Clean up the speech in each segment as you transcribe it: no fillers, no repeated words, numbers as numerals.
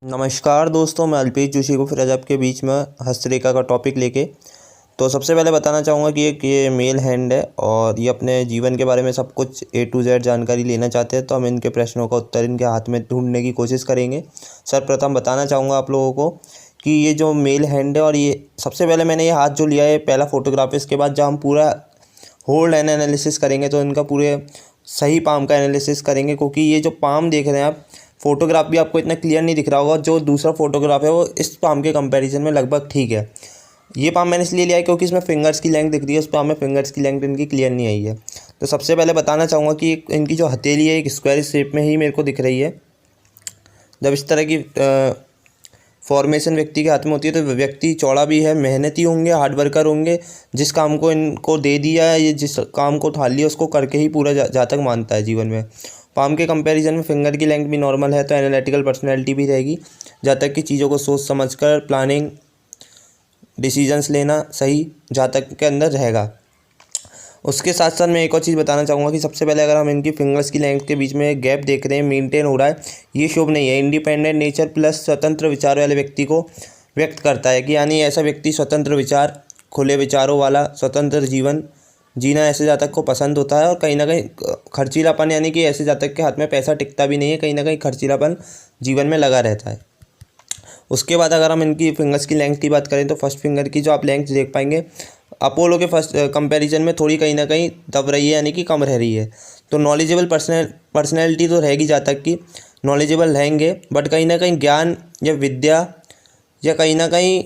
नमस्कार दोस्तों, मैं अल्पेश जोशी को फिर आज आपके बीच में हस्तरेखा का टॉपिक लेके। तो सबसे पहले बताना चाहूँगा कि ये मेल हैंड है और ये अपने जीवन के बारे में सब कुछ A to Z जानकारी लेना चाहते हैं। तो हम इनके प्रश्नों का उत्तर इनके हाथ में ढूंढने की कोशिश करेंगे। सर्वप्रथम बताना चाहूँगा आप लोगों को कि ये जो मेल हैंड है और ये सबसे पहले मैंने ये हाथ जो लिया है पहला फ़ोटोग्राफ है। इसके बाद जब हम पूरा होल्ड एंड एनालिसिस करेंगे तो इनका पूरे सही पाम का एनालिसिस करेंगे, क्योंकि ये जो पाम देख रहे हैं आप, फ़ोटोग्राफ भी आपको इतना क्लियर नहीं दिख रहा होगा। जो दूसरा फ़ोटोग्राफ है वो इस पाम के कंपैरिजन में लगभग ठीक है। ये पाम मैंने इसलिए लिया है क्योंकि इसमें फिंगर्स की लेंथ दिख रही है, उस पाम में फिंगर्स की लेंथ इनकी क्लियर नहीं आई है। तो सबसे पहले बताना चाहूँगा कि इनकी जो हथेली है एक स्क्वायर शेप में ही मेरे को दिख रही है। जब इस तरह की फॉर्मेशन व्यक्ति के हाथ में होती है तो व्यक्ति चौड़ा भी है, मेहनती होंगे, हार्ड वर्कर होंगे। जिस काम को इनको दे दिया है, ये जिस काम को उठा लिया उसको करके ही पूरा जा तक मानता है जीवन में। पाम के कंपैरिजन में फिंगर की लेंथ भी नॉर्मल है, तो एनालिटिकल पर्सनैलिटी भी रहेगी। जहाँ तक कि चीज़ों को सोच समझकर प्लानिंग डिसीजंस लेना सही जहाँ तक के अंदर रहेगा। उसके साथ साथ मैं एक और चीज़ बताना चाहूँगा कि सबसे पहले अगर हम इनकी फिंगर्स की लेंथ के बीच में एक गैप देख रहे हैं, मेंटेन हो रहा है, ये शुभ नहीं है। इंडिपेंडेंट नेचर प्लस स्वतंत्र विचार वाले व्यक्ति को व्यक्त करता है कि यानी ऐसा व्यक्ति स्वतंत्र विचार, खुले विचारों वाला स्वतंत्र जीवन जीना ऐसे जातक को पसंद होता है। और कहीं ना कहीं खर्चीलापन, यानी कि ऐसे जातक के हाथ में पैसा टिकता भी नहीं है, कहीं ना कहीं खर्चीलापन जीवन में लगा रहता है। उसके बाद अगर हम इनकी फिंगर्स की लेंथ की बात करें तो फर्स्ट फिंगर की जो आप लेंथ देख पाएंगे अपोलो के फर्स्ट कंपैरिजन में थोड़ी कहीं ना कहीं दब रही है, यानी कि कम रह रही है। तो नॉलेजेबल पर्सनैलिटी तो रहेगी जातक की, नॉलेजेबल रहेंगे, बट कहीं ना कहीं ज्ञान या विद्या या कहीं ना कहीं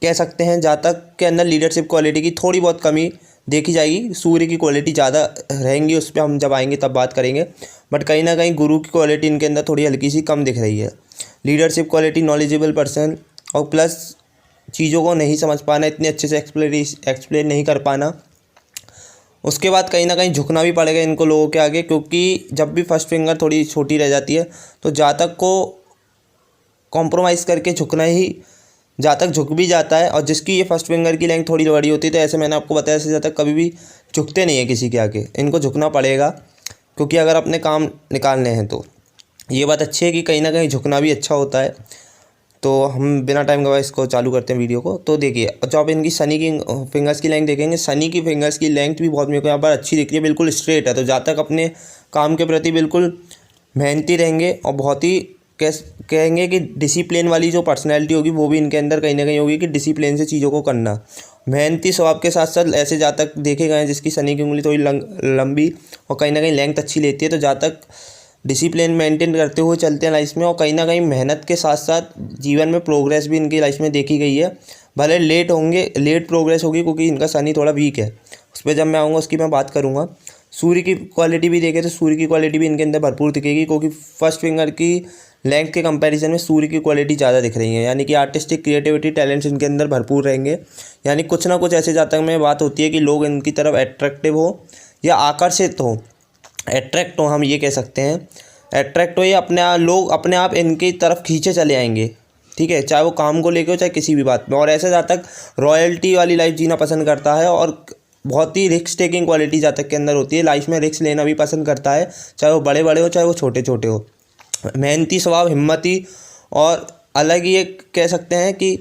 कह सकते हैं जातक के अंदर लीडरशिप क्वालिटी की थोड़ी बहुत कमी देखी जाएगी। सूर्य की क्वालिटी ज़्यादा रहेंगी, उस पर हम जब आएंगे तब बात करेंगे। बट कहीं ना कहीं गुरु की क्वालिटी इनके अंदर थोड़ी हल्की सी कम दिख रही है। लीडरशिप क्वालिटी, नॉलेजेबल पर्सन और प्लस चीज़ों को नहीं समझ पाना, इतने अच्छे से एक्सप्लेन नहीं कर पाना। उसके बाद कहीं ना कहीं झुकना भी पड़ेगा इनको लोगों के आगे, क्योंकि जब भी फर्स्ट फिंगर थोड़ी छोटी रह जाती है तो जातक को कॉम्प्रोमाइज़ करके झुकना ही, जातक झुक भी जाता है। और जिसकी ये फर्स्ट फिंगर की लेंथ थोड़ी बड़ी होती है तो ऐसे मैंने आपको बताया, ऐसे जातक कभी भी झुकते नहीं है किसी के आगे, इनको झुकना पड़ेगा क्योंकि अगर अपने काम निकालने हैं तो। ये बात अच्छी है कि कहीं ना कहीं झुकना भी अच्छा होता है। तो हम बिना टाइम गवाए इसको चालू करते हैं वीडियो को। तो देखिए, जो आप इनकी सनी की फिंगर्स की लेंथ देखेंगे, सनी की फिंगर्स की लेंथ भी बहुत मेरे को यहाँ पर अच्छी दिख रही है, बिल्कुल स्ट्रेट है। तो जातक अपने काम के प्रति बिल्कुल मेहनती रहेंगे और बहुत ही कहेंगे कि डिसिप्लिन वाली जो पर्सनैलिटी होगी वो भी इनके अंदर कहीं ना कहीं होगी कि डिसिप्लिन से चीज़ों को करना। मेहनती स्वभाव के साथ साथ ऐसे जातक देखे गए हैं जिसकी सनी की उंगली थोड़ी लंबी और कहीं ना कहीं लेंथ अच्छी लेती है। तो जातक डिसिप्लिन मेंटेन करते हुए चलते हैं लाइफ में, और कहीं ना कहीं मेहनत के साथ साथ जीवन में प्रोग्रेस भी इनकी लाइफ में देखी गई है। भले लेट होंगे, लेट प्रोग्रेस होगी क्योंकि इनका शनि थोड़ा वीक है, उस पर जब मैं आऊँगा उसकी मैं बात करूँगा। सूर्य की क्वालिटी भी देखें तो सूर्य की क्वालिटी भी इनके अंदर भरपूर दिखेगी, क्योंकि फर्स्ट फिंगर की लेंथ के कंपैरिजन में सूर्य की क्वालिटी ज़्यादा दिख रही है। यानी कि आर्टिस्टिक क्रिएटिविटी टैलेंट्स इनके अंदर भरपूर रहेंगे। यानी कुछ ना कुछ ऐसे जातक में बात होती है कि लोग इनकी तरफ अट्रैक्टिव हो या आकर्षित हो, अट्रैक्ट हो, हम ये कह सकते हैं। अट्रैक्ट हो या लोग अपने आप इनकी तरफ खींचे चले आएंगे, ठीक है, चाहे वो काम को लेके हो चाहे किसी भी बात में। और ऐसे जातक रॉयल्टी वाली लाइफ जीना पसंद करता है और बहुत ही रिस्क टेकिंग क्वालिटी जातक के अंदर होती है। लाइफ में रिस्क लेना भी पसंद करता है, चाहे वो बड़े बड़े हो चाहे वो छोटे छोटे हो। मेहनती स्वभाव, हिम्मती और अलग ही एक कह सकते हैं कि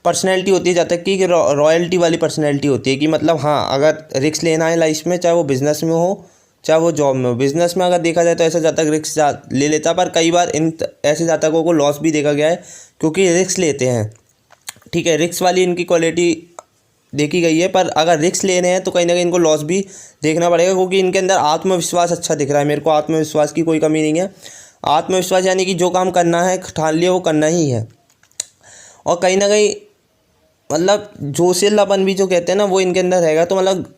पर्सनैलिटी होती है जातक की, कि रॉयल्टी वाली पर्सनैलिटी होती है कि मतलब हाँ, अगर रिस्क लेना है लाइफ में, चाहे वो बिज़नेस में हो चाहे वो जॉब में हो। बिज़नेस में अगर देखा जाए तो ऐसा जातक रिस्क ले लेता है, पर कई बार इन ऐसे जातकों को लॉस भी देखा गया है क्योंकि रिस्क लेते हैं, ठीक है। रिस्क वाली इनकी क्वालिटी देखी गई है, पर अगर रिस्क ले रहे हैं तो कहीं ना कहीं इनको लॉस भी देखना पड़ेगा, क्योंकि इनके अंदर आत्मविश्वास अच्छा दिख रहा है मेरे को। आत्मविश्वास की कोई कमी नहीं है। आत्मविश्वास यानी कि जो काम करना है, ठान लिया, वो करना ही है। और कहीं ना कहीं मतलब जोशीलापन भी जो कहते हैं ना, वो इनके अंदर रहेगा। तो मतलब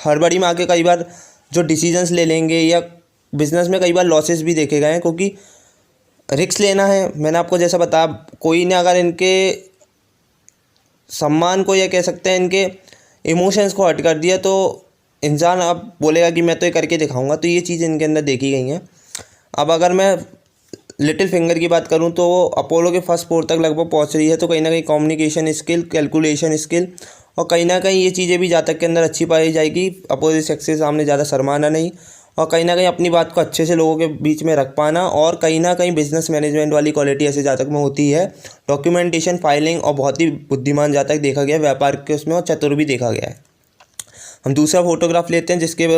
हड़बड़ी में आके कई बार जो डिसीजंस ले लेंगे, या बिज़नेस में कई बार लॉसेस भी देखे गए हैं, क्योंकि रिस्क लेना है। मैंने आपको जैसा बताया, कोई ने अगर इनके सम्मान को, या कह सकते हैं इनके इमोशंस को हर्ट कर दिया, तो इंसान अब बोलेगा कि मैं तो ये करके दिखाऊंगा। तो ये चीज़ इनके अंदर देखी गई हैं। अब अगर मैं लिटिल फिंगर की बात करूं तो वो अपोलो के फर्स्ट फोर तक लगभग पहुंच रही है। तो कहीं ना कहीं कम्युनिकेशन स्किल, कैलकुलेशन स्किल और कहीं ना कहीं ये चीज़ें भी जातक के अंदर अच्छी पाई जाएगी। अपोजिट सेक्स के सामने ज़्यादा शर्माना नहीं और कहीं ना कहीं अपनी बात को अच्छे से लोगों के बीच में रख पाना, और कहीं ना कहीं बिजनेस मैनेजमेंट वाली क्वालिटी ऐसे जातक में होती है, डॉक्यूमेंटेशन, फाइलिंग, और बहुत ही बुद्धिमान जातक देखा गया है व्यापार के उसमें, और चतुर भी देखा गया है। हम दूसरा फोटोग्राफ लेते हैं जिसके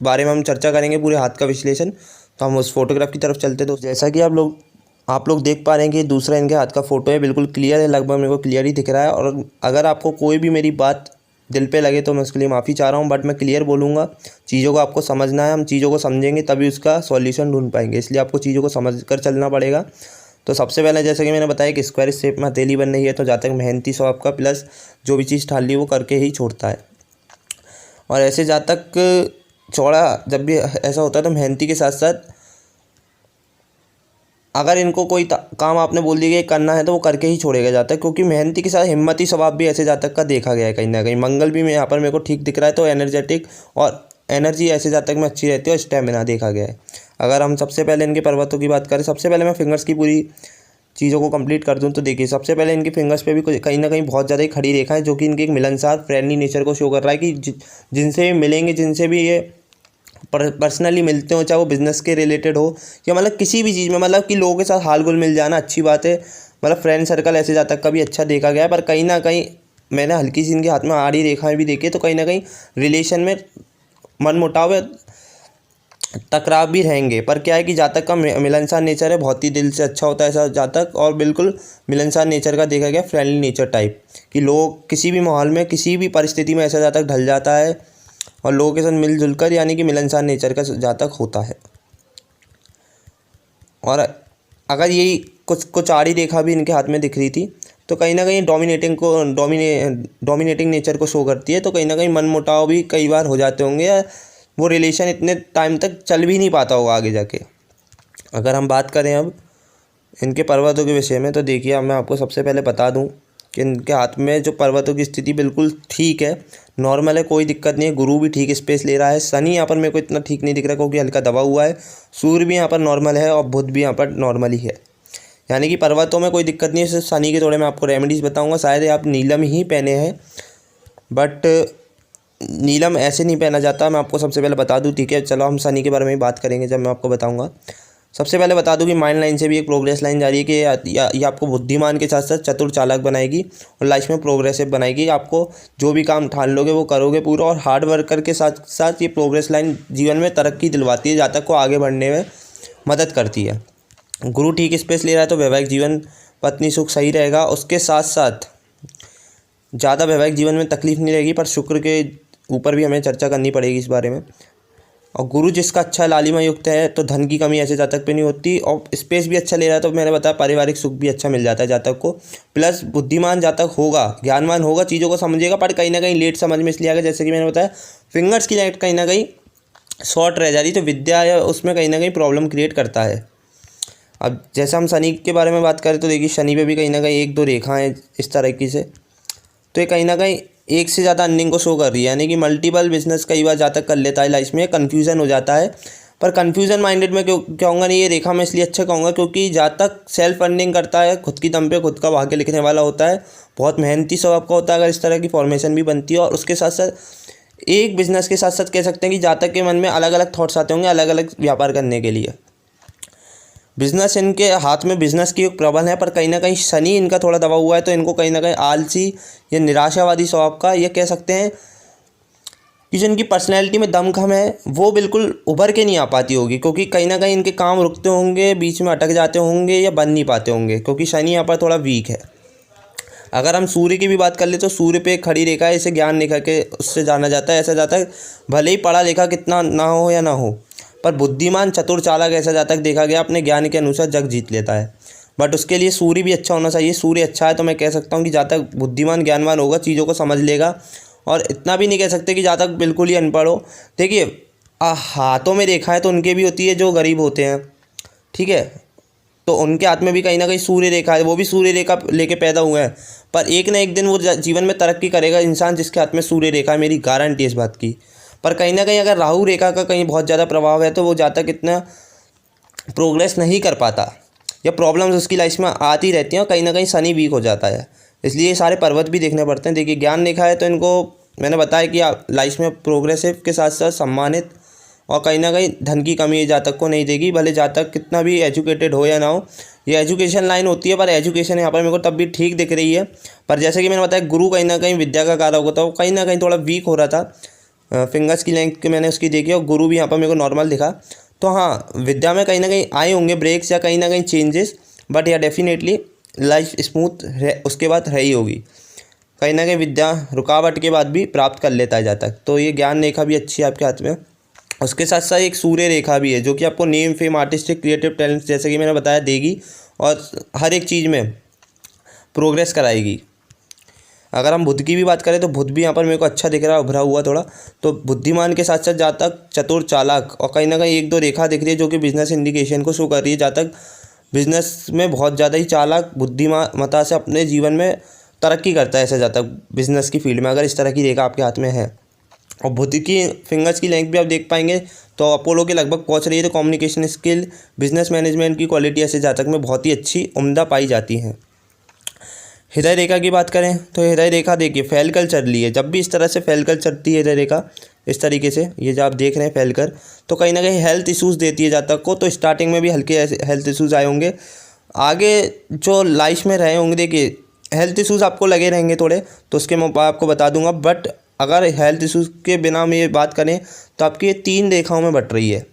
बारे में हम चर्चा करेंगे, पूरे हाथ का विश्लेषण। तो हम उस फोटोग्राफ की तरफ चलते। तो जैसा कि आप लोग देख पा रहे हैं कि दूसरा इनके हाथ का फ़ोटो है, बिल्कुल क्लियर है, लगभग मेरे को क्लियर ही दिख रहा है। और अगर आपको कोई भी मेरी बात दिल पे लगे तो मैं उसके लिए माफ़ी चाह रहा हूँ, बट मैं क्लियर बोलूँगा। चीज़ों को आपको समझना है, हम चीज़ों को समझेंगे तभी उसका सॉल्यूशन ढूंढ पाएंगे, इसलिए आपको चीज़ों को समझ कर चलना पड़ेगा। तो सबसे पहले जैसे कि मैंने बताया कि स्क्वायर शेप में हथेली बन रही है, तो जहाँ तक मेहनती स्वभाव का, प्लस जो भी चीज़ ठान ली वो करके ही छोड़ता है। और ऐसे जहाँ तक चौड़ा जब भी ऐसा होता है तो मेहनती के साथ साथ अगर इनको कोई काम आपने बोल दिया कि करना है तो वो करके ही छोड़ेगा जाता है, क्योंकि मेहनती के साथ हिम्मती स्वभाव भी ऐसे जातक का देखा गया है। कहीं ना कहीं मंगल भी यहाँ पर मेरे को ठीक दिख रहा है, तो एनर्जेटिक और एनर्जी ऐसे जातक में अच्छी रहती है, और स्टेमिना देखा गया है। अगर हम सबसे पहले इनके पर्वतों की बात करें, सबसे पहले मैं फिंगर्स की पूरी चीज़ों को कंप्लीट कर दूं, तो देखिए सबसे पहले इनकी फिंगर्स पे भी कहीं ना कहीं बहुत ज़्यादा ही खड़ी रेखा है, जो कि इनके एक मिलनसार फ्रेंडली नेचर को शो कर रहा है कि जिनसे मिलेंगे, जिनसे भी ये पर्सनली मिलते हो, चाहे वो बिज़नेस के रिलेटेड हो या मतलब किसी भी चीज़ में, मतलब कि लोगों के साथ हाल गुल मिल जाना अच्छी बात है। मतलब फ्रेंड सर्कल ऐसे जहाँ तक का भी अच्छा देखा गया है। पर कहीं ना कहीं मैंने हल्की सी इनके हाथ में आड़ी रेखाएं भी देखी, तो कहीं ना कहीं रिलेशन में मनमुटाव या टकराव भी रहेंगे। पर क्या है कि जातक का मिलनसार नेचर है, बहुत ही दिल से अच्छा होता है ऐसा जातक, और बिल्कुल मिलनसार नेचर का देखा गया, फ्रेंडली नेचर टाइप, कि लोग किसी भी माहौल में, किसी भी परिस्थिति में ऐसा जातक ढल जाता है और लोगों के साथ मिलजुल कर, यानी कि मिलनसार नेचर का जातक होता है। और अगर यही कुछ आड़ी रेखा भी इनके हाथ में दिख रही थी, तो कहीं ना कहीं डोमिनेटिंग नेचर को शो करती है। तो कहीं ना कहीं मनमुटाव भी कई बार हो जाते होंगे, या वो रिलेशन इतने टाइम तक चल भी नहीं पाता होगा आगे जाके। अगर हम बात करें अब इनके पर्वतों के विषय में, तो देखिए मैं आपको सबसे पहले बता दूं कि इनके हाथ में जो पर्वतों की स्थिति बिल्कुल ठीक है, नॉर्मल है, कोई दिक्कत नहीं है। गुरु भी ठीक स्पेस ले रहा है। शनि यहाँ पर मेरे को इतना ठीक नहीं दिख रहा क्योंकि हल्का दबा हुआ है। सूर्य भी यहाँ पर नॉर्मल है, और बुध भी यहाँ पर नॉर्मल ही है, यानी कि पर्वतों में कोई दिक्कत नहीं है। सिर्फ शनि के थोड़े मैं आपको रेमेडीज़ बताऊँगा। शायद आप नीलम ही पहने हैं, बट नीलम ऐसे नहीं पहना जाता, मैं आपको सबसे पहले बता दूं, ठीक है। चलो हम शनि के बारे में ही बात करेंगे जब मैं आपको बताऊंगा। सबसे पहले बता दूं कि माइंड लाइन से भी एक प्रोग्रेस लाइन जा रही है कि ये आपको बुद्धिमान के साथ साथ चतुर चालाक बनाएगी, और लाइफ में प्रोग्रेसिव बनाएगी। आपको जो भी काम ठान लोगे वो करोगे पूरा, और हार्ड वर्कर के साथ साथ ये प्रोग्रेस लाइन जीवन में तरक्की दिलवाती है, जातक को आगे बढ़ने में मदद करती है। गुरु ठीक स्पेस ले रहा है तो वैवाहिक जीवन, पत्नी सुख सही रहेगा। उसके साथ साथ ज़्यादा वैवाहिक जीवन में तकलीफ नहीं रहेगी, पर शुक्र के ऊपर भी हमें चर्चा करनी पड़ेगी इस बारे में। और गुरु जिसका अच्छा लालिमा युक्त है तो धन की कमी ऐसे जातक पे नहीं होती, और स्पेस भी अच्छा ले रहा है तो मैंने बताया पारिवारिक सुख भी अच्छा मिल जाता है जातक को। प्लस बुद्धिमान जातक होगा, ज्ञानवान होगा, चीज़ों को समझेगा, पर कहीं ना कहीं लेट समझ में इसलिए आएगा, जैसे कि मैंने बताया फिंगर्स की लाइट कहीं ना कहीं शॉर्ट रह जा रही, तो विद्या या उसमें कहीं ना कहीं प्रॉब्लम क्रिएट करता है। अब जैसे हम शनि के बारे में बात करें तो देखिए शनि पे भी कहीं ना कहीं एक दो रेखाएँ इस तरीके से, तो ये कहीं ना कहीं एक से ज़्यादा अर्निंग को शो कर रही है, यानी कि मल्टीपल बिजनेस कई बार जातक कर लेता है लाइफ में, कन्फ्यूज़न हो जाता है। पर कन्फ्यूज़न माइंडेड में क्यों कहूँगा नहीं, ये रेखा मैं इसलिए अच्छा कहूँगा क्योंकि जातक सेल्फ अर्निंग करता है, खुद की दम पे खुद का भाग्य लिखने वाला होता है, बहुत मेहनती स्वभाव का होता है। अगर इस तरह की फॉर्मेशन भी बनती है, और उसके साथ साथ एक बिज़नेस के साथ साथ कह सकते हैं कि जातक के मन में अलग अलग थॉट्स आते होंगे अलग अलग व्यापार करने के लिए। बिज़नेस इनके हाथ में बिज़नेस की एक प्रबल है, पर कहीं ना कहीं शनि इनका थोड़ा दबा हुआ है, तो इनको कहीं ना कहीं आलसी या निराशावादी स्वभाव का, ये कह सकते हैं कि जो इनकी पर्सनैलिटी में दमखम है वो बिल्कुल उभर के नहीं आ पाती होगी, क्योंकि कहीं ना कहीं इनके काम रुकते होंगे, बीच में अटक जाते होंगे या बन नहीं पाते होंगे, क्योंकि शनि यहाँ पर थोड़ा वीक है। अगर हम सूर्य की भी बात कर ले तो सूर्य पे एक खड़ी रेखा है, इसे ज्ञान रेखा के उससे जाना जाता है। ऐसा जाता है भले ही पढ़ा लिखा कितना ना हो या ना हो, पर बुद्धिमान चतुर चालाक ऐसा जातक देखा गया अपने ज्ञान के अनुसार जग जीत लेता है। बट उसके लिए सूर्य भी अच्छा होना चाहिए। सूर्य अच्छा है तो मैं कह सकता हूँ कि जातक बुद्धिमान ज्ञानवान होगा, चीज़ों को समझ लेगा, और इतना भी नहीं कह सकते कि जातक बिल्कुल ही अनपढ़ हो। देखिए हाथों में रेखा है तो उनके भी होती है जो गरीब होते हैं, ठीक है, तो उनके हाथ में भी कहीं ना कहीं सूर्य रेखा है, वो भी सूर्य रेखा लेके पैदा हुए हैं। पर एक ना एक दिन वो जीवन में तरक्की करेगा इंसान जिसके हाथ में सूर्य रेखा है, मेरी गारंटी है इस बात की। पर कहीं ना कहीं अगर राहु रेखा का कहीं बहुत ज़्यादा प्रभाव है तो वो जातक इतना प्रोग्रेस नहीं कर पाता, या प्रॉब्लम्स उसकी लाइफ में आती रहती हैं, और कहीं ना कहीं शनि वीक हो जाता है। इसलिए ये सारे पर्वत भी देखने पड़ते हैं। देखिए ज्ञान रेखा है तो इनको मैंने बताया कि लाइफ में प्रोग्रेसिव के साथ साथ सम्मानित और कहीं ना कहीं धन की कमी जातक को नहीं देगी, भले जातक कितना भी एजुकेटेड हो या ना हो। ये एजुकेशन लाइन होती है, पर एजुकेशन यहाँ पर मेरे को तब भी ठीक दिख रही है। पर जैसे कि मैंने बताया, गुरु कहीं ना कहीं विद्या का कारक होता है, वो कहीं ना कहीं थोड़ा वीक हो रहा था। फिंगर्स की लेंथ मैंने उसकी देखी और गुरु भी यहाँ पर मेरे को नॉर्मल दिखा। तो हाँ, विद्या में कहीं ना कहीं आए होंगे ब्रेक्स या कहीं ना कहीं चेंजेस, बट या डेफिनेटली लाइफ स्मूथ उसके बाद रही होगी। कहीं ना कहीं विद्या रुकावट के बाद भी प्राप्त कर लेता है जातक। तो ये ज्ञान रेखा भी अच्छी है आपके हाथ में। उसके साथ साथ एक सूर्य रेखा भी है, जो कि आपको name, fame, artistic, creative talent जैसे कि मैंने बताया देगी, और हर एक चीज़ में प्रोग्रेस कराएगी। अगर हम बुध की भी बात करें तो बुध भी यहाँ पर मेरे को अच्छा दिख रहा है, उभरा हुआ थोड़ा। तो बुद्धिमान के साथ साथ जातक चतुर, चालाक, और कहीं ना कहीं एक दो रेखा दिख रही है जो कि बिजनेस इंडिकेशन को शो कर रही है। जातक बिजनेस में बहुत ज़्यादा ही चालाक, बुद्धिमत्ता से अपने जीवन में तरक्की करता है ऐसा जातक बिजनेस की फील्ड में, अगर इस तरह की रेखा आपके हाथ में है। और बुध की फिंगर्स की लेंथ भी आप देख पाएंगे तो अपोलो के लगभग पहुंच रही है। तो कम्युनिकेशन स्किल, बिजनेस मैनेजमेंट की क्वालिटी ऐसे जातक में बहुत ही अच्छी, उम्दा पाई जाती हैं। हृदय रेखा की बात करें तो हृदय रेखा देखिए फैलकर चल रही है। जब भी इस तरह से फैलकर चलती है हृदय रेखा इस तरीके से, ये जो आप देख रहे हैं फैलकर, तो कहीं ना कहीं हेल्थ इश्यूज़ देती है जातक को। तो स्टार्टिंग में भी हल्के हेल्थ इश्यूज़ आए होंगे, आगे जो लाइफ में रहे होंगे, देखिए हेल्थ इश्यूज़ आपको लगे रहेंगे थोड़े, तो उसके मैं आपको बता दूंगा। बट अगर हेल्थ इश्यूज़ के बिना में ये बात करें तो आपकी ये 3 रेखाओं में बट रही है,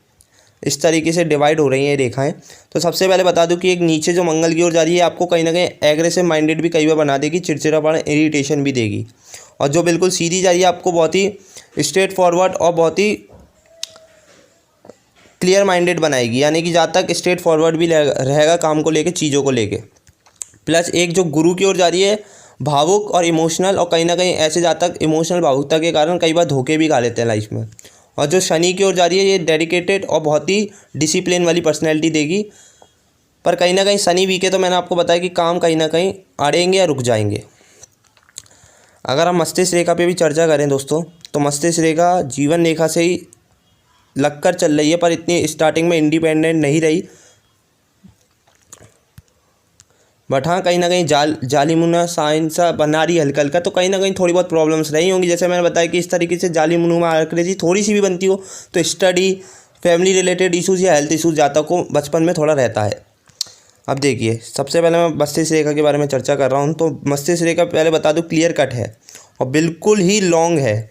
इस तरीके से डिवाइड हो रही हैं ये रेखाएं। तो सबसे पहले बता दूं कि एक नीचे जो मंगल की ओर जा रही है, आपको कहीं ना कहीं एग्रेसिव माइंडेड भी कई बार बना देगी, चिड़चिड़ापन, इरिटेशन भी देगी। और जो बिल्कुल सीधी जा रही है, आपको बहुत ही स्ट्रेट फॉरवर्ड और बहुत ही क्लियर माइंडेड बनाएगी। यानी कि जातक स्ट्रेट फॉरवर्ड भी रहेगा काम को लेके, चीज़ों को लेके। प्लस एक जो गुरु की ओर जा रही है, भावुक और इमोशनल, और कहीं ना कहीं ऐसे जातक इमोशनल भावुकता के कारण कई बार धोखे भी खा लेते हैं लाइफ में। और जो शनि की ओर जा रही है, ये डेडिकेटेड और बहुत ही डिसिप्लिन वाली पर्सनैलिटी देगी। पर कहीं ना कहीं शनि वीक है, तो मैंने आपको बताया कि काम कहीं ना कहीं अड़ेंगे या रुक जाएंगे। अगर हम मस्तिष्क रेखा पे भी चर्चा करें दोस्तों, तो मस्तिष्क रेखा जीवन रेखा से ही लगकर चल रही है, पर इतनी स्टार्टिंग में इंडिपेंडेंट नहीं रही। बट हाँ, कहीं ना कहीं जालिमुना साइन सा बना रही हल्का हल्का, तो कहीं ना कहीं थोड़ी बहुत प्रॉब्लम्स रही होंगी। जैसे मैंने बताया कि इस तरीके से जालिमुनुमा आकृति थोड़ी सी भी बनती हो तो स्टडी, फैमिली रिलेटेड इशूज़ या हेल्थ इशूज़ जातक को बचपन में थोड़ा रहता है। अब देखिए, सबसे पहले मैं मस्तिष्क रेखा के बारे में चर्चा कर रहा हूँ। तो मस्तिष्क रेखा पहले बता दूँ क्लियर कट है और बिल्कुल ही लॉन्ग है।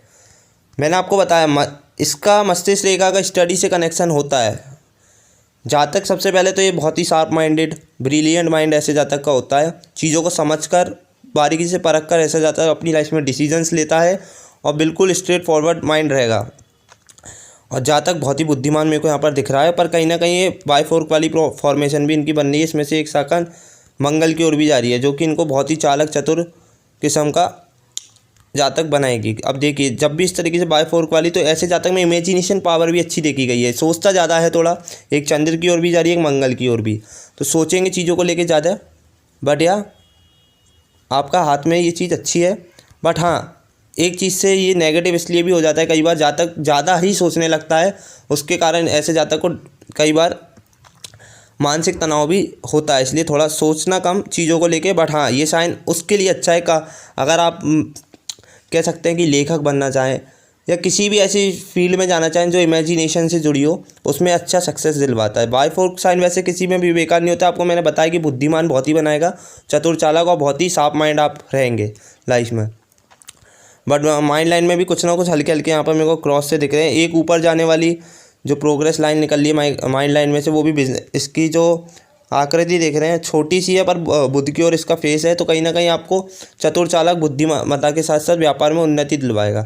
मैंने आपको बताया इसका मस्तिष्क रेखा का स्टडी से कनेक्शन होता है। जातक सबसे पहले तो ये बहुत ही शार्प माइंडेड, ब्रिलियंट माइंड ऐसे जातक का होता है। चीज़ों को समझकर, बारीकी से परख कर ऐसा जातक अपनी लाइफ में डिसीजंस लेता है और बिल्कुल स्ट्रेट फॉरवर्ड माइंड रहेगा। और जातक बहुत ही बुद्धिमान मेरे को यहाँ पर दिख रहा है। पर कहीं ना कहीं ये बाइफोर्क वाली फॉर्मेशन भी इनकी बन रही है। इसमें से एक शाखा मंगल की ओर भी जा रही है, जो कि इनको बहुत ही चालक, चतुर किस्म का जातक बनाएगी। अब देखिए, जब भी इस तरीके से बाइफोर्क वाली, तो ऐसे जातक में इमेजिनेशन पावर भी अच्छी देखी गई है। सोचता ज़्यादा है थोड़ा, एक चंद्र की ओर भी जा रही है, एक मंगल की ओर भी, तो सोचेंगे चीज़ों को लेके ज़्यादा। बट या आपका हाथ में ये चीज़ अच्छी है। बट हाँ, एक चीज़ से ये नेगेटिव इसलिए भी हो जाता है, कई बार जातक ज़्यादा ही सोचने लगता है, उसके कारण ऐसे जातक को कई बार मानसिक तनाव भी होता है। इसलिए थोड़ा सोचना कम चीज़ों को लेके। बट हाँ, ये साइन उसके लिए अच्छा है का अगर आप कह सकते हैं कि लेखक बनना चाहें या किसी भी ऐसी फील्ड में जाना चाहें जो इमेजिनेशन से जुड़ी हो, उसमें अच्छा सक्सेस दिलवाता है। बाइफोर्क साइन वैसे किसी में भी बेकार नहीं होता। आपको मैंने बताया कि बुद्धिमान बहुत ही बनाएगा, चतुर, चालाक और बहुत ही शार्प माइंड आप रहेंगे लाइफ में। बट माइंड लाइन में भी कुछ ना कुछ हल्के हल्के यहाँ पर मेरे को क्रॉस से दिख रहे हैं। एक ऊपर जाने वाली जो प्रोग्रेस लाइन निकल रही है माइंड लाइन में से, वो भी बिजनेस, इसकी जो आकृति देख रहे हैं छोटी सी है, पर बुध की ओर इसका फेस है। तो कहीं ना कहीं आपको चतुर, चालाक, बुद्धिमत्ता के साथ साथ व्यापार में उन्नति दिलवाएगा।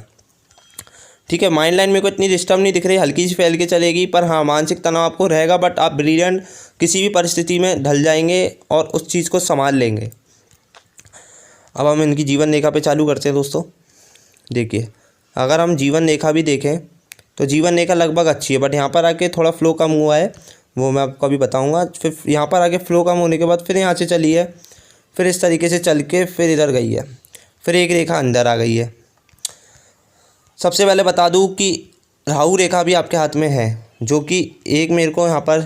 ठीक है, माइंड लाइन मेरे को इतनी डिस्टर्ब नहीं दिख रही, हल्की सी फैल के चलेगी। पर हाँ, मानसिक तनाव आपको रहेगा, बट आप ब्रिलियंट किसी भी परिस्थिति में ढल जाएंगे और उस चीज़ को संभाल लेंगे। अब हम इनकी जीवन रेखा पे चालू करते हैं दोस्तों। देखिए, अगर हम जीवन रेखा भी देखें तो जीवन रेखा लगभग अच्छी है, बट यहाँ पर आके थोड़ा फ्लो कम हुआ है, वो मैं आपको अभी बताऊंगा। फिर यहाँ पर आके फ्लो कम होने के बाद फिर यहाँ से चली है, फिर इस तरीके से चल के फिर इधर गई है, फिर एक रेखा अंदर आ गई है। सबसे पहले बता दूँ कि राहु रेखा भी आपके हाथ में है, जो कि एक मेरे को यहाँ पर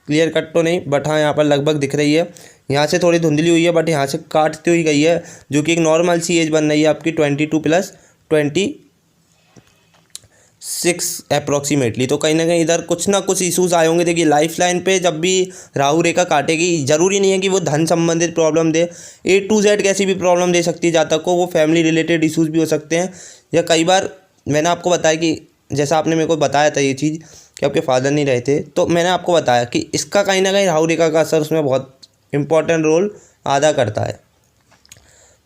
क्लियर कट तो नहीं, बट हाँ यहाँ पर लगभग दिख रही है। यहाँ से थोड़ी धुंधली हुई है, बट यहाँ से काटती हुई गई है, जो कि एक नॉर्मल सी एज बन रही है आपकी 22+20। 6 अप्रॉक्सीमेटली। तो कहीं ना कहीं इधर कुछ ना कुछ इश्यूज आए होंगे। देखिए लाइफ लाइन पे जब भी राहु रेखा काटेगी, ज़रूरी नहीं है कि वो धन संबंधित problem they, A to Z कैसी भी प्रॉब्लम दे सकती है जातक को। वो फैमिली रिलेटेड इश्यूज भी हो सकते हैं, या कई बार मैंने आपको बताया कि जैसा आपने मेरे को बताया था ये चीज़ कि आपके फादर नहीं रहे थे, तो मैंने आपको बताया कि इसका कहीं ना कहीं राहु रेखा का असर उसमें बहुत इंपॉर्टेंट रोल अदा करता है।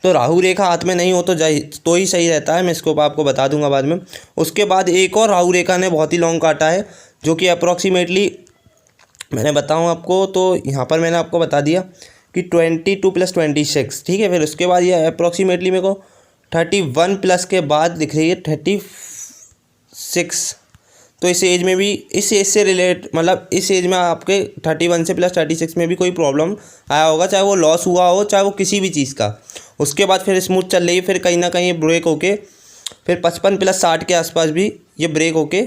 तो राहु रेखा हाथ में नहीं हो तो ही सही रहता है। मैं इसको आपको बता दूंगा बाद में। उसके बाद एक और राहु रेखा ने बहुत ही लॉन्ग काटा है, जो कि अप्रॉक्सीमेटली मैंने बताऊँ आपको, तो यहाँ पर मैंने आपको बता दिया कि 22 + 26, ठीक है। फिर उसके बाद ये अप्रॉक्सीमेटली मेरे को 31 प्लस के बाद दिख रही है 36। तो इस एज में भी, इस एज से रिलेट मतलब इस एज में आपके 31 से प्लस 36 में भी कोई प्रॉब्लम आया होगा, चाहे वो लॉस हुआ हो, चाहे वो किसी भी चीज़ का। उसके बाद फिर स्मूथ चल रही है, फिर कहीं ना कहीं ये ब्रेक होके फिर 55 + 60 के आसपास भी ये ब्रेक होके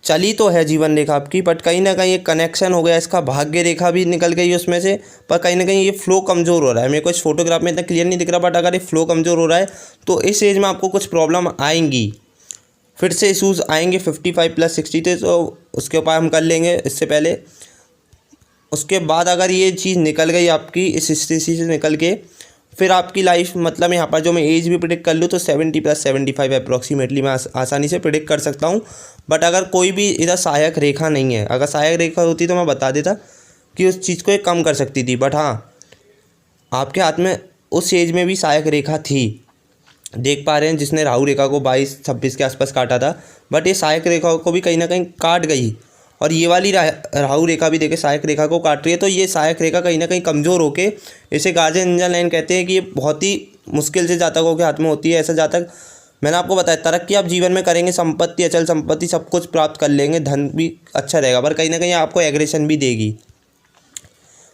चली तो है जीवन रेखा आपकी, बट कहीं ना कहीं एक कनेक्शन हो गया इसका, भाग्य रेखा भी निकल गई उसमें से। पर कहीं ना कहीं ये फ्लो कमज़ोर हो रहा है। मेरे को इस फोटोग्राफ में इतना क्लियर नहीं दिख रहा, बट अगर ये फ्लो कमज़ोर हो रहा है तो इस एज में आपको कुछ प्रॉब्लम आएंगी, फिर से इशूज़ आएंगे 55 + 60 थे। तो उसके उपाय हम कर लेंगे इससे पहले। उसके बाद अगर ये चीज़ निकल गई आपकी इस स्थिति से निकल के, फिर आपकी लाइफ मतलब यहाँ पर जो मैं एज भी प्रिडिक्ट कर लूँ तो 70 + 75 अप्रॉक्सीमेटली मैं आसानी से प्रिडिक्ट कर सकता हूँ। बट अगर कोई भी इधर सहायक रेखा नहीं है, अगर सहायक रेखा होती तो मैं बता देता कि उस चीज़ को ये कम कर सकती थी। बट हाँ, आपके हाथ में उस एज में भी सहायक रेखा थी, देख पा रहे हैं, जिसने राहु रेखा को 22-26 के आसपास काटा था। बट ये सहायक रेखा को भी कहीं ना कहीं काट गई, और ये वाली राहु रेखा भी देखे सहायक रेखा को काट रही है। तो ये सहायक रेखा कहीं ना कहीं कमज़ोर होके, इसे गार्जियन एंजल लाइन कहते हैं कि ये बहुत ही मुश्किल से जातकों के हाथ में होती है। ऐसा जातक, मैंने आपको बताया, तरक्की आप जीवन में करेंगे, संपत्ति, अचल संपत्ति सब कुछ प्राप्त कर लेंगे, धन भी अच्छा रहेगा, पर कहीं ना कहीं आपको एग्रेशन भी देगी।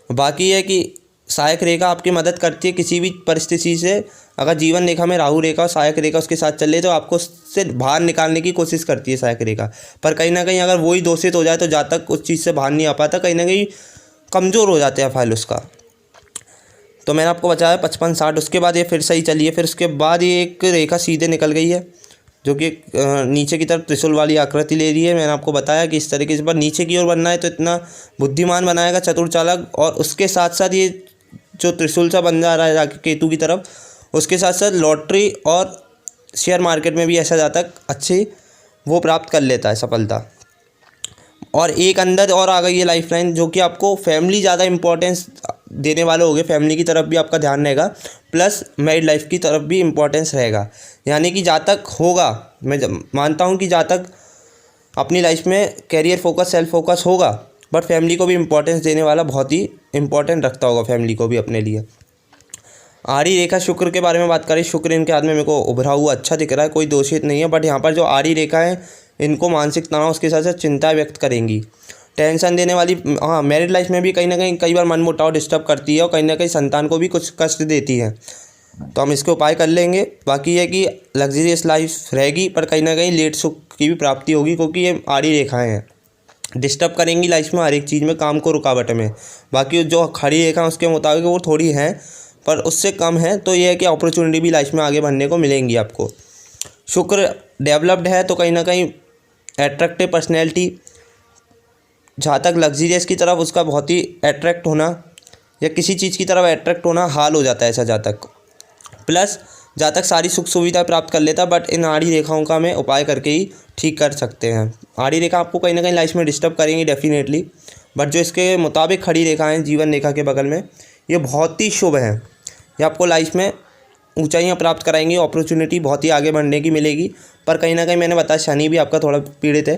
बाकी है कि सहायक रेखा आपकी मदद करती है किसी भी परिस्थिति से। अगर जीवन रेखा में राहु रेखा और सहायक रेखा उसके साथ चल रही तो आपको उससे बाहर निकालने की कोशिश करती है सहायक रेखा। पर कहीं ना कहीं अगर वही दोषित हो जाए तो जातक उस चीज़ से बाहर नहीं आ पाता, कहीं ना कहीं कमज़ोर हो जाते हैं फाइल उसका। तो मैंने आपको बताया 55-60, उसके बाद ये फिर सही चली है। फिर उसके बाद ये एक रेखा सीधे निकल गई है, जो कि नीचे की तरफ त्रिशूल वाली आकृति ले रही है। मैंने आपको बताया कि इस तरीके से पर नीचे की ओर बनना है तो इतना बुद्धिमान बनाएगा, चतुर चालक। और उसके साथ साथ ये जो त्रिशूल सा बन जा रहा है जाके केतु की तरफ, उसके साथ साथ लॉटरी और शेयर मार्केट में भी ऐसा जातक अच्छी वो प्राप्त कर लेता है सफलता। और एक अंदर और आ गई है लाइफ लाइन, जो कि आपको फैमिली ज़्यादा इंपॉर्टेंस देने वाले होंगे, फैमिली की तरफ भी आपका ध्यान रहेगा, प्लस मैरिड लाइफ की तरफ भी इम्पोर्टेंस रहेगा। यानी कि जातक होगा, मैं मानता हूँ कि जातक अपनी लाइफ में कैरियर फोकस, सेल्फ फोकस होगा, बट फैमिली को भी इम्पोर्टेंस देने वाला, बहुत ही इंपॉर्टेंट रखता होगा फैमिली को भी अपने लिए। आड़ी रेखा शुक्र के बारे में बात करें, शुक्र इनके हाथ में मेरे को उभरा हुआ अच्छा दिख रहा है, कोई दोषित नहीं है। बट यहाँ पर जो आड़ी रेखा है, इनको मानसिक तनाव, उसके साथ साथ चिंता व्यक्त करेंगी, टेंशन देने वाली। हाँ, मैरिड लाइफ में भी कहीं ना कहीं कई बार मन मुटाव डिस्टर्ब करती है, और कहीं ना कहीं संतान को भी कुछ कष्ट देती है। तो हम इसके उपाय कर लेंगे। बाकी है कि लग्जरियस लाइफ रहेगी, पर कहीं ना कहीं लेट सुख की भी प्राप्ति होगी, क्योंकि ये आड़ी रेखाएँ हैं, डिस्टर्ब करेंगी लाइफ में, हर एक चीज़ में, काम को रुकावट में। बाकी जो खड़ी रेखा उसके मुताबिक वो थोड़ी हैं, पर उससे कम है। तो ये है कि अपॉर्चुनिटी भी लाइफ में आगे बढ़ने को मिलेंगी आपको। शुक्र डेवलप्ड है तो कहीं ना कहीं एट्रैक्टिव पर्सनैलिटी, जहाँ तक लग्जरियस की तरफ उसका बहुत ही अट्रैक्ट होना, या किसी चीज़ की तरफ अट्रैक्ट होना हाल हो जाता है ऐसा जातक। प्लस जातक सारी सुख सुविधा प्राप्त कर लेता, बट इन आड़ी रेखाओं का मैं उपाय करके ही ठीक कर सकते हैं। आड़ी रेखा आपको कहीं ना कहीं लाइफ में डिस्टर्ब करेंगी डेफिनेटली, बट जो इसके मुताबिक खड़ी रेखाएं जीवन रेखा के बगल में, ये बहुत ही शुभ हैं। ये आपको लाइफ में ऊंचाइयां प्राप्त कराएंगी, अपॉर्चुनिटी बहुत ही आगे बढ़ने की मिलेगी। पर कहीं ना कहीं मैंने बताया शनि भी आपका थोड़ा पीड़ित है।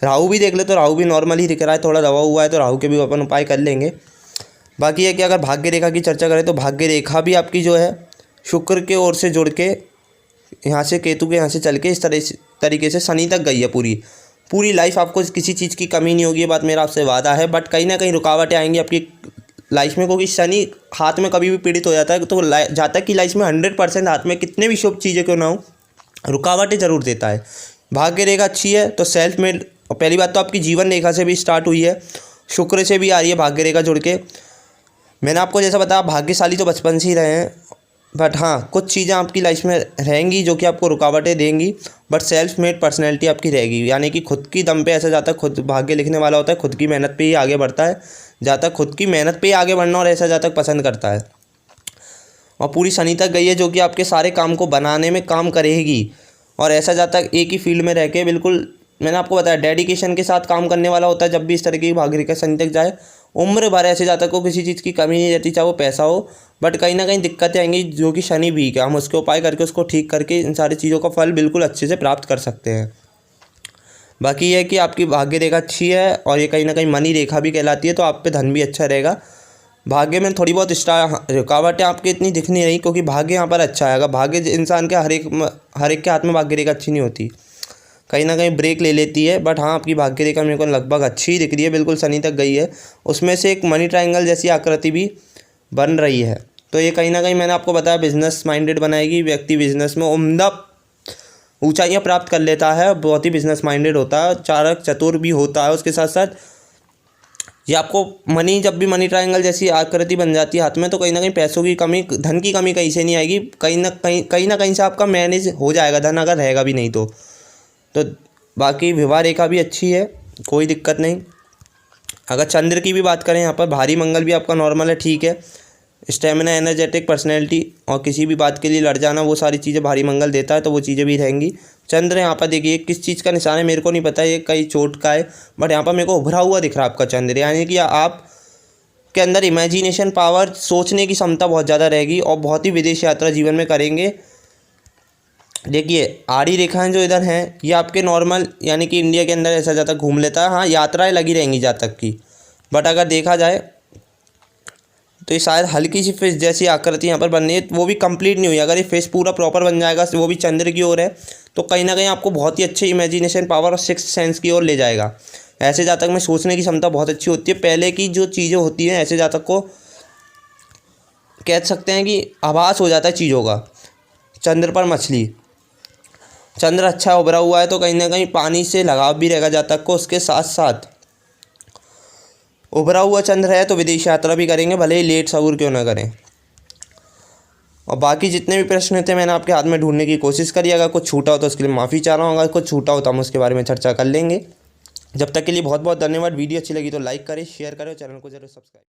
राहु भी देख ले तो राहु भी नॉर्मल ही दिख रहा है, थोड़ा दबा हुआ है, तो राहु के भी अपन उपाय कर लेंगे। बाकी है कि अगर भाग्य रेखा की चर्चा करें तो भाग्य रेखा भी आपकी जो है शुक्र के ओर से जुड़ के, यहाँ से केतु के यहाँ से चल के इस तरीके से शनि तक गई है। पूरी लाइफ आपको किसी चीज़ की कमी नहीं होगी, ये बात मेरा आपसे वादा है। बट कहीं ना कहीं रुकावटें आएंगी आपकी लाइफ में, क्योंकि शनि हाथ में कभी भी पीड़ित हो जाता है तो जातक की लाइफ में 100% हाथ में कितने भी शुभ चीज़ें क्यों ना हो, रुकावटें ज़रूर देता है। भाग्य रेखा अच्छी है तो सेल्फ मेड, पहली बात तो आपकी जीवन रेखा से भी स्टार्ट हुई है, शुक्र से भी आ रही है भाग्य रेखा जुड़ के। मैंने आपको जैसा बताया भाग्यशाली तो बचपन से ही रहे हैं, बट हाँ, कुछ चीज़ें आपकी लाइफ में रहेंगी जो कि आपको रुकावटें देंगी, बट सेल्फ मेड पर्सनैलिटी आपकी रहेगी। यानी कि खुद की दम पे ऐसा जाता है, खुद भाग्य लिखने वाला होता है, खुद की मेहनत पे ही आगे बढ़ता है, जाता खुद की मेहनत पे ही आगे बढ़ना, और ऐसा जातक पसंद करता है। और पूरी शनि तक गई है जो कि आपके सारे काम को बनाने में काम करेगी। और ऐसा जातक एक ही फील्ड में रह के बिल्कुल, मैंने आपको बताया, डेडिकेशन के साथ काम करने वाला होता है। जब भी इस तरह की भाग्य रेखा शनि तक जाए, उम्र भर ऐसे जातक को किसी चीज़ की कमी नहीं रहती, चाहे वो पैसा हो, बट कहीं ना कहीं दिक्कतें आएंगी जो कि शनि वीक है। हम उसके उपाय करके उसको ठीक करके इन सारी चीज़ों का फल बिल्कुल अच्छे से प्राप्त कर सकते हैं। बाकी ये है कि आपकी भाग्य रेखा अच्छी है और ये कहीं ना कहीं मनी रेखा भी कहलाती है, तो आप पे धन भी अच्छा रहेगा। भाग्य में थोड़ी बहुत रुकावटें आपके इतनी दिख नहीं रही, क्योंकि भाग्य यहाँ पर अच्छा है। अगर भाग्य इंसान के हर एक के हाथ में भाग्य रेखा अच्छी नहीं होती, कहीं ना कहीं ब्रेक ले लेती है। बट हाँ, आपकी भाग्य रेखा मेरे को लगभग अच्छी ही दिख रही है, बिल्कुल शनि तक गई है। उसमें से एक मनी ट्रायंगल जैसी आकृति भी बन रही है, तो ये कहीं ना कहीं मैंने आपको बताया बिजनेस माइंडेड बनाएगी। व्यक्ति बिजनेस में उम्दा ऊंचाइयां प्राप्त कर लेता है, बहुत ही बिजनेस माइंडेड होता है, चारक चतुर भी होता है। उसके साथ साथ ये आपको मनी, जब भी मनी ट्रायंगल जैसी आकृति बन जाती है हाथ में, तो कहीं ना कहीं पैसों की कमी, धन की कमी कहीं से नहीं आएगी। कहीं ना कहीं से आपका मैनेज हो जाएगा धन, अगर रहेगा भी नहीं तो बाकी विवाह रेखा भी अच्छी है, कोई दिक्कत नहीं। अगर चंद्र की भी बात करें, यहाँ पर भारी मंगल भी आपका नॉर्मल है, ठीक है। स्टेमिना, एनर्जेटिक पर्सनैलिटी और किसी भी बात के लिए लड़ जाना, वो सारी चीज़ें भारी मंगल देता है, तो वो चीज़ें भी रहेंगी। चंद्र यहाँ पर देखिए किस चीज़ का निशान है, मेरे को नहीं पता, ये कई चोट का है, बट यहाँ पर मेरे को उभरा हुआ दिख रहा है आपका चंद्र। यानी कि आप के अंदर इमेजिनेशन पावर, सोचने की क्षमता बहुत ज़्यादा रहेगी और बहुत ही विदेश यात्रा जीवन में करेंगे। देखिए आड़ी रेखाएं जो इधर हैं, ये आपके नॉर्मल, यानी कि इंडिया के अंदर ऐसा जातक घूम लेता है। हाँ, यात्राएं लगी रहेंगी जातक की, बट अगर देखा जाए तो ये शायद हल्की सी फिश जैसी आकृति यहाँ पर बननी है, वो भी कंप्लीट नहीं हुई। अगर ये फिश पूरा प्रॉपर बन जाएगा, वो भी चंद्र की ओर है, तो कहीं ना कहीं आपको बहुत ही अच्छे इमेजिनेशन पावर और सिक्स्थ सेंस की ओर ले जाएगा। ऐसे जातक में सोचने की क्षमता बहुत अच्छी होती है। पहले की जो चीज़ें होती हैं, ऐसे जातक को कह सकते हैं कि आभास हो जाता है चीज़ों का। चंद्र पर मछली, चंद्र अच्छा उभरा हुआ है, तो कहीं ना कहीं पानी से लगाव भी रहेगा जातक को। उसके साथ साथ उभरा हुआ चंद्र है तो विदेश यात्रा भी करेंगे, भले ही लेट सवूर क्यों ना करें। और बाकी जितने भी प्रश्न थे मैंने आपके हाथ में ढूंढने की कोशिश करी। अगर कुछ छूटा हो तो उसके लिए माफ़ी चाह रहा हूँ, अगर कुछ छूटा हो तो हम उसके बारे में चर्चा कर लेंगे। जब तक के लिए बहुत बहुत धन्यवाद। वीडियो अच्छी लगी तो लाइक करें, शेयर करें और चैनल को जरूर सब्सक्राइब